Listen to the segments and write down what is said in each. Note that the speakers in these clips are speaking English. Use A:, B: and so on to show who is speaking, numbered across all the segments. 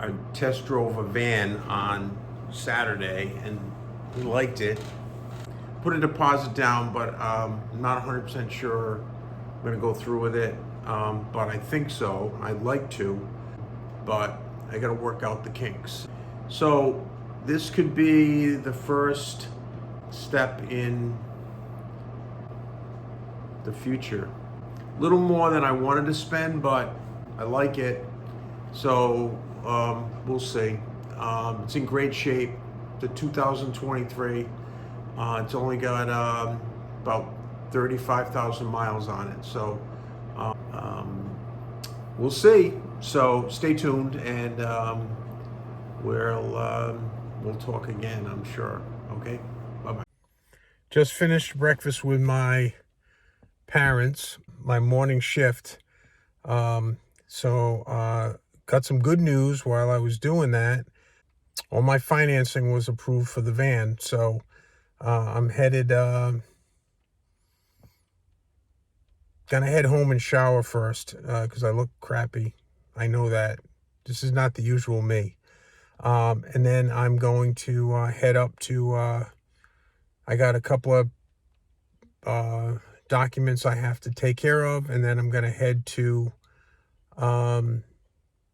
A: I test drove a van on Saturday and we liked it. Put a deposit down, but not 100% sure I'm going to go through with it. But I think so. I'd like to, but I got to work out the kinks. So this could be the first step in the future. A little more than I wanted to spend, but I like it. So we'll see. It's in great shape. The 2023. It's only got about 35,000 miles on it. So we'll see. So stay tuned, and we'll talk again, I'm sure. Okay. Bye bye. Just finished breakfast with my parents, my morning shift. So got some good news while I was doing that. All my financing was approved for the van, so I'm headed, gonna head home and shower first, because I look crappy. I know that. This is not the usual me. And then I'm going to head up to, I got a couple of documents I have to take care of, and then I'm gonna head to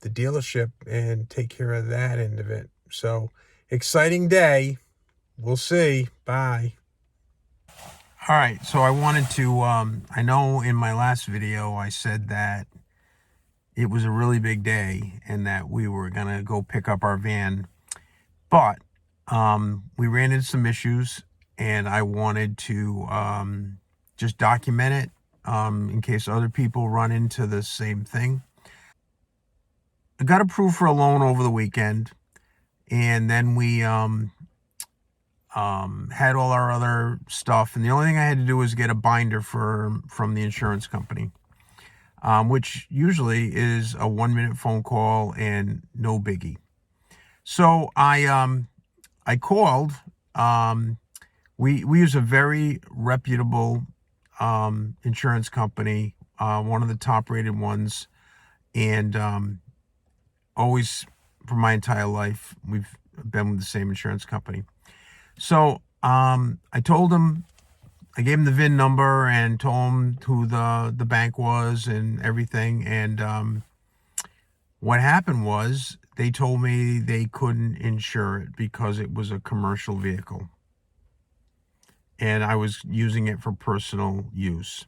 A: the dealership and take care of that end of it. So exciting day. We'll see. Bye. All right, so I wanted to, I know in my last video I said that it was a really big day and that we were going to go pick up our van, but we ran into some issues and I wanted to just document it in case other people run into the same thing. I got approved for a loan over the weekend, and then we had all our other stuff, and the only thing I had to do was get a binder from the insurance company, which usually is a 1-minute phone call and no biggie. So I called. We use a very reputable insurance company, one of the top rated ones, and always for my entire life we've been with the same insurance company. So I told him, I gave him the VIN number and told him who the bank was and everything. And what happened was they told me they couldn't insure it because it was a commercial vehicle and I was using it for personal use.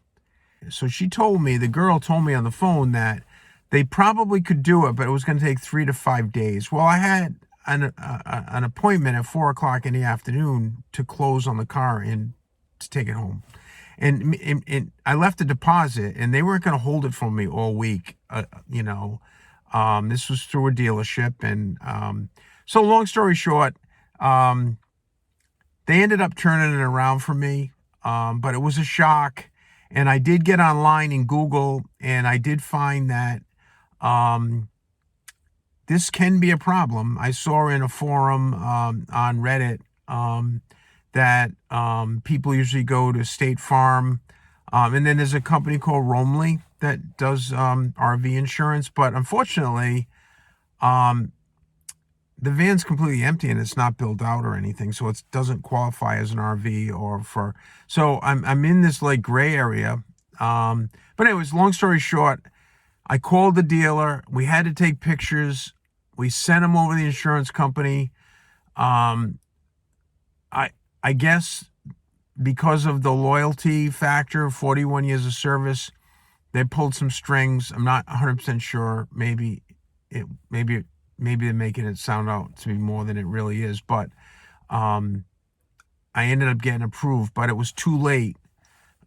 A: So the girl told me on the phone that they probably could do it, but it was going to take 3 to 5 days. Well, I had an appointment at 4 o'clock in the afternoon to close on the car and to take it home. And I left a deposit, and they weren't going to hold it for me all week. This was through a dealership. And so long story short, they ended up turning it around for me. But it was a shock. And I did get online in Google, and I did find that this can be a problem. I saw in a forum on Reddit that people usually go to State Farm, and then there's a company called Roamly that does RV insurance. But unfortunately, the van's completely empty and it's not built out or anything, so it doesn't qualify as an RV or for. So I'm in this like gray area. But anyways, long story short, I called the dealer. We had to take pictures. We sent them over to the insurance company. I guess because of the loyalty factor, 41 years of service, they pulled some strings. I'm not 100% sure. Maybe they're making it sound out to be more than it really is. But I ended up getting approved, but it was too late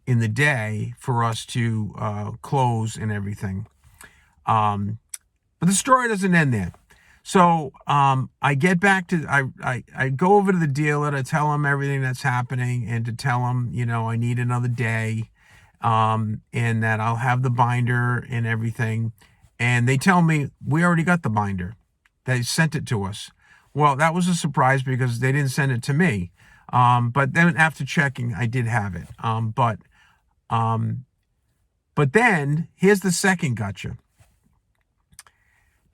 A: in the day for us to close and everything. But the story doesn't end there. So I get back to, I go over to the dealer to tell him everything that's happening and to tell him, I need another day, and that I'll have the binder and everything. And they tell me, we already got the binder. They sent it to us. Well, that was a surprise because they didn't send it to me. But then after checking, I did have it. But then here's the second gotcha.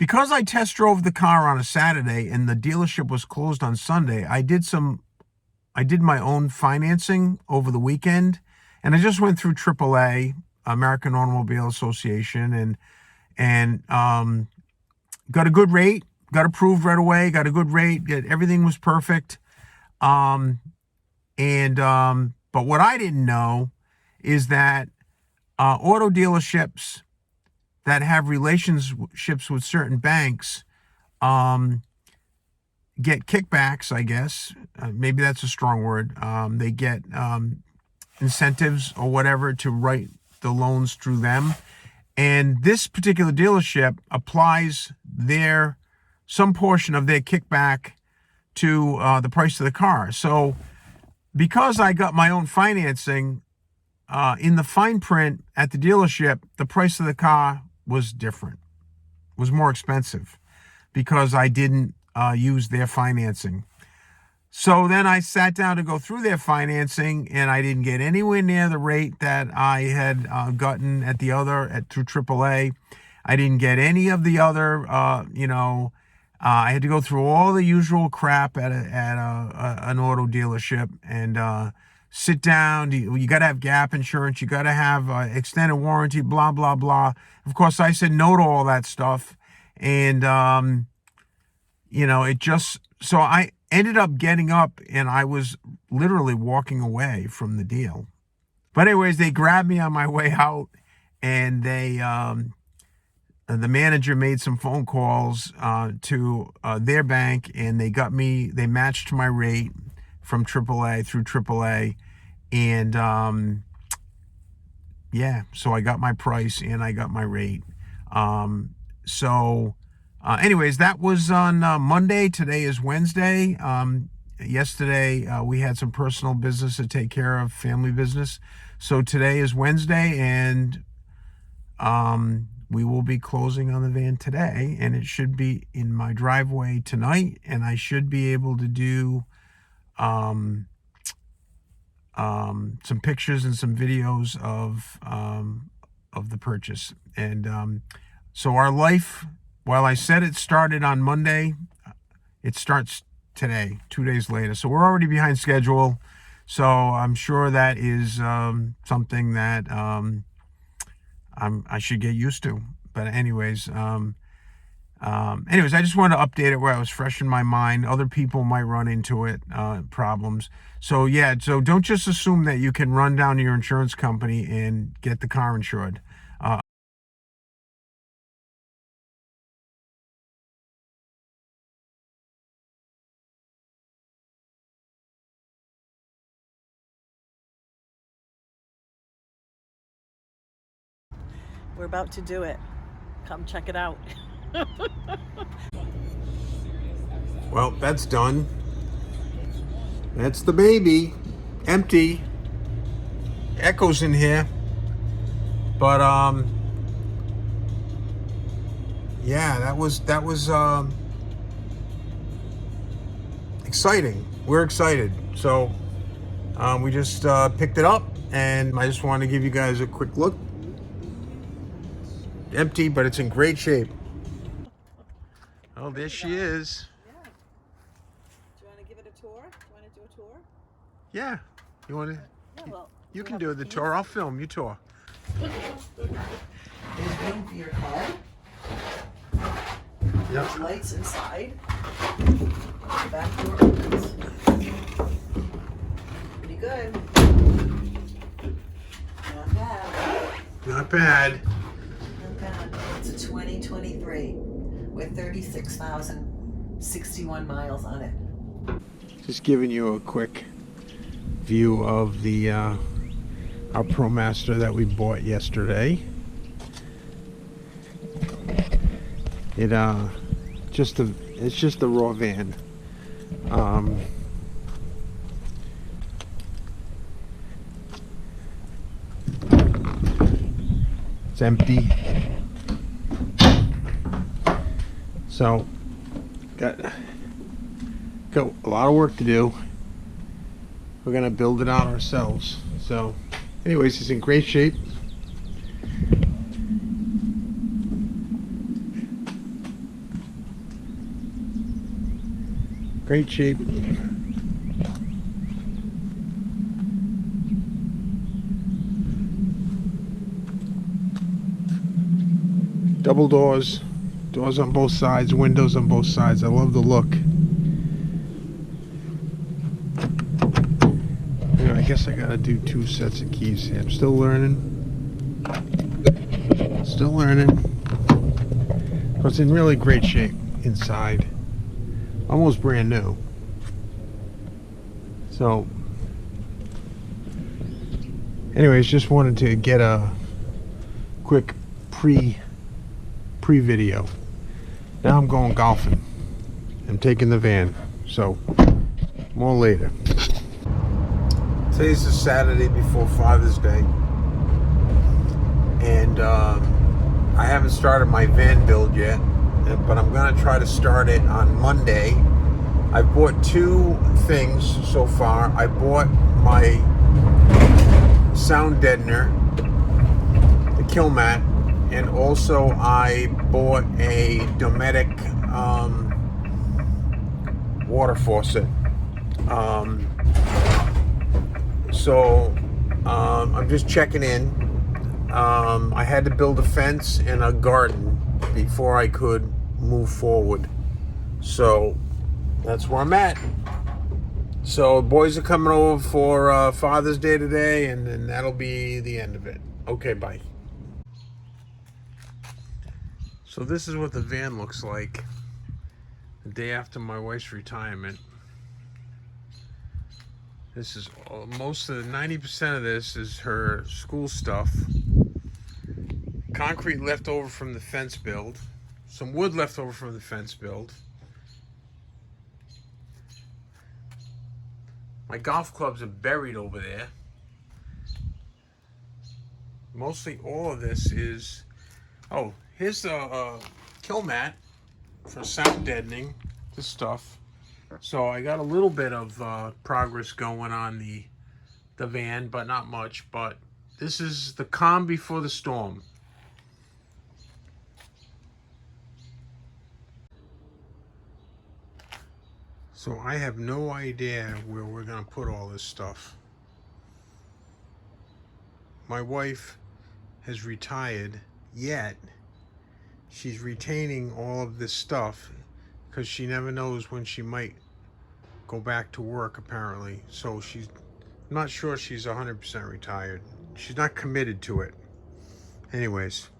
A: because I test drove the car on a Saturday and the dealership was closed on Sunday, I did my own financing over the weekend, and I just went through AAA, American Automobile Association, and got a good rate, got approved right away, got a good rate, everything was perfect. But what I didn't know is that auto dealerships that have relationships with certain banks get kickbacks, I guess. Maybe that's a strong word. They get incentives or whatever to write the loans through them. And this particular dealership applies some portion of their kickback to the price of the car. So because I got my own financing, in the fine print at the dealership, the price of the car was different, was more expensive because I didn't use their financing. So then I sat down to go through their financing, and I didn't get anywhere near the rate that I had gotten through AAA. I didn't get any of the other, I had to go through all the usual crap at an auto dealership and sit down. You got to have gap insurance. You got to have extended warranty, blah, blah, blah. Of course, I said no to all that stuff. And, so I ended up getting up and I was literally walking away from the deal. But anyways, they grabbed me on my way out, and the manager made some phone calls to their bank, and they matched my rate from AAA through AAA. And so I got my price and I got my rate. Anyways, that was on Monday. Today is Wednesday. Yesterday, we had some personal business to take care of, family business. So today is Wednesday, and we will be closing on the van today, and it should be in my driveway tonight, and I should be able to do some pictures and some videos of the purchase. And so our life, while I said it started on Monday, it starts today, 2 days later. So we're already behind schedule. So I'm sure that is something that I should get used to. But anyways, I just wanted to update it where I was fresh in my mind. Other people might run into it, problems. So don't just assume that you can run down to your insurance company and get the car insured.
B: We're about to do it. Come check it out.
A: Well, that's done. That's the baby. Empty. Echoes in here. But that was exciting. We're excited. So we just picked it up, and I just wanted to give you guys a quick look. Empty, but it's in great shape. Oh, there she is.
B: Yeah. Do you want to give it a tour? Do you want to do a tour?
A: Yeah. You want to?
B: Yeah, well,
A: You can do the tour. I'll film you tour.
B: There's room for your head.
A: Yep.
B: There's lights inside. The back door opens. Pretty good. Not bad.
A: Not bad.
B: It's a 2023 with 36,061 miles on it.
A: Just giving you a quick view of the our Promaster that we bought yesterday. It's just a raw van. It's empty. So got a lot of work to do. We're gonna build it out ourselves. So anyways, it's in great shape. Great shape. Double doors. Doors on both sides, windows on both sides. I love the look. Anyway, I guess I gotta do 2 sets of keys here. I'm still learning. Still learning. But it's in really great shape inside. Almost brand new. So, anyways, just wanted to get a quick pre-video. Now I'm going golfing. I'm taking the van. So, more later. Today's the Saturday before Father's Day. And I haven't started my van build yet. But I'm going to try to start it on Monday. I've bought 2 things so far. I bought my sound deadener, the kill mat, and also I bought a Dometic water faucet. I'm just checking in. I had to build a fence and a garden before I could move forward. So that's where I'm at. So boys are coming over for Father's Day today, and then that'll be the end of it. Okay, bye. So this is what the van looks like the day after my wife's retirement. This is most of the 90% of this is her school stuff. Concrete left over from the fence build. Some wood left over from the fence build. My golf clubs are buried over there. Mostly all of this is... Oh, here's the kill mat for sound deadening. This stuff. So I got a little bit of progress going on the van, but not much. But this is the calm before the storm. So I have no idea where we're going to put all this stuff. My wife has retired, yet she's retaining all of this stuff because she never knows when she might go back to work, apparently. So I'm not sure she's 100% retired. She's not committed to it. Anyways,